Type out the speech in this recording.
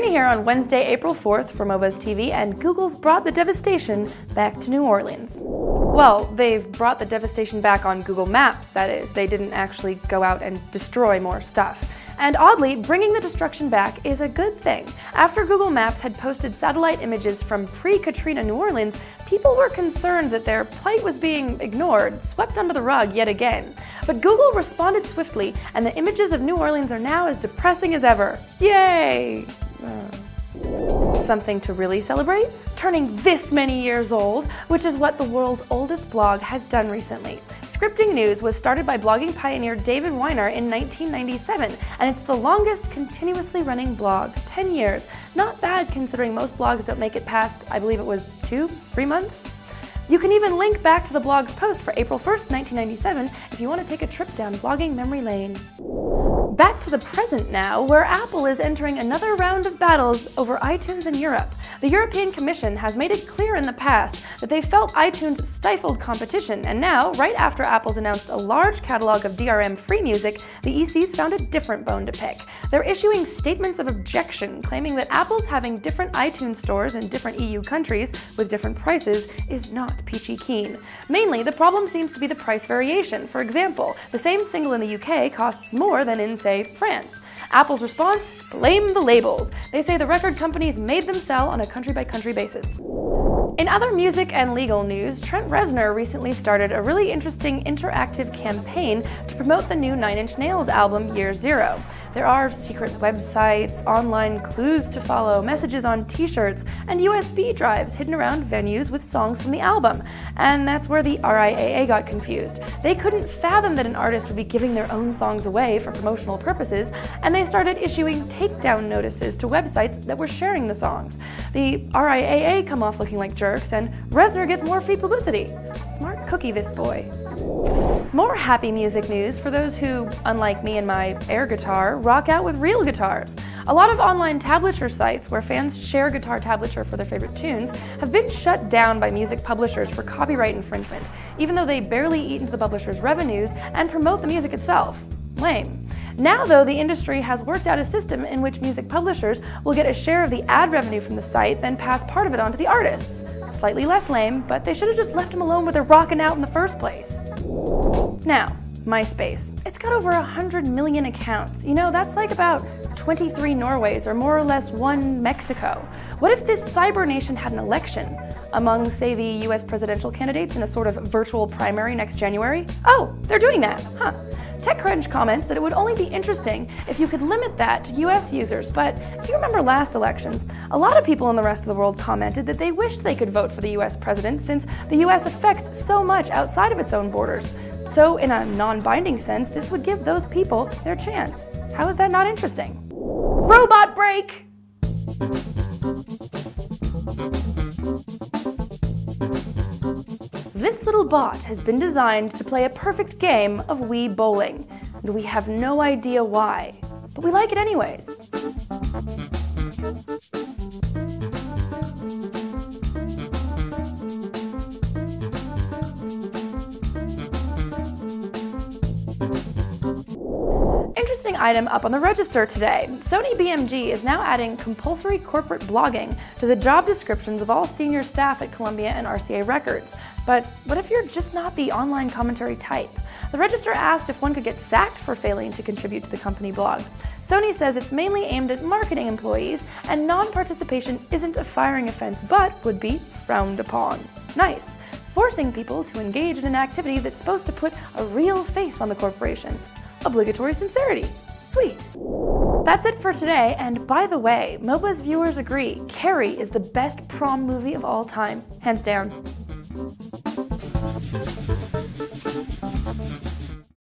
Rainy here on Wednesday, April 4th for Moba's TV, and Google's brought the devastation back to New Orleans. Well, they've brought the devastation back on Google Maps, that is. They didn't actually go out and destroy more stuff. And oddly, bringing the destruction back is a good thing. After Google Maps had posted satellite images from pre-Katrina New Orleans, people were concerned that their plight was being ignored, swept under the rug yet again. But Google responded swiftly, and the images of New Orleans are now as depressing as ever. Yay! Something to really celebrate? Turning this many years old, which is what the world's oldest blog has done recently. Scripting News was started by blogging pioneer David Weiner in 1997, and it's the longest continuously running blog, 10 years. Not bad considering most blogs don't make it past, I believe it was 2-3 months. You can even link back to the blog's post for April 1st, 1997 if you want to take a trip down blogging memory lane. Back to the present now, where Apple is entering another round of battles over iTunes in Europe. The European Commission has made it clear in the past that they felt iTunes stifled competition, and now, right after Apple's announced a large catalog of DRM-free music, the EC's found a different bone to pick. They're issuing statements of objection, claiming that Apple's having different iTunes stores in different EU countries with different prices is not peachy keen. Mainly, the problem seems to be the price variation. For example, the same single in the UK costs more than in, say, France. Apple's response? Blame the labels. They say the record companies made them sell on a country-by-country basis. In other music and legal news, Trent Reznor recently started a really interesting interactive campaign to promote the new 9 Inch Nails album, Year Zero. There are secret websites, online clues to follow, messages on t-shirts, and USB drives hidden around venues with songs from the album. And that's where the RIAA got confused. They couldn't fathom that an artist would be giving their own songs away for promotional purposes, and they started issuing takedown notices to websites that were sharing the songs. The RIAA come off looking like jerks, and Reznor gets more free publicity. Smart cookie, this boy. More happy music news for those who, unlike me and my air guitar, rock out with real guitars. A lot of online tablature sites where fans share guitar tablature for their favorite tunes have been shut down by music publishers for copyright infringement, even though they barely eat into the publisher's revenues and promote the music itself. Lame. Now, though, the industry has worked out a system in which music publishers will get a share of the ad revenue from the site, then pass part of it on to the artists. Slightly less lame, but they should have just left them alone with their rockin' out in the first place. Now, MySpace. It's got over 100 million accounts. You know, that's like about 23 Norways, or more or less 1 Mexico. What if this cyber nation had an election among, say, the US presidential candidates in a sort of virtual primary next January? Oh, they're doing that, huh? TechCrunch comments that it would only be interesting if you could limit that to US users, but if you remember last elections, a lot of people in the rest of the world commented that they wished they could vote for the US president since the US affects so much outside of its own borders. So in a non-binding sense, this would give those people their chance. How is that not interesting? Robot break! This little bot has been designed to play a perfect game of Wii bowling, and we have no idea why, but we like it anyways. Interesting item up on the register today. Sony BMG is now adding compulsory corporate blogging to the job descriptions of all senior staff at Columbia and RCA Records. But what if you're just not the online commentary type? The register asked if one could get sacked for failing to contribute to the company blog. Sony says it's mainly aimed at marketing employees, and non-participation isn't a firing offense, but would be frowned upon. Nice. Forcing people to engage in an activity that's supposed to put a real face on the corporation. Obligatory sincerity. Sweet. That's it for today, and by the way, MOBA's viewers agree, Carrie is the best prom movie of all time. Hands down.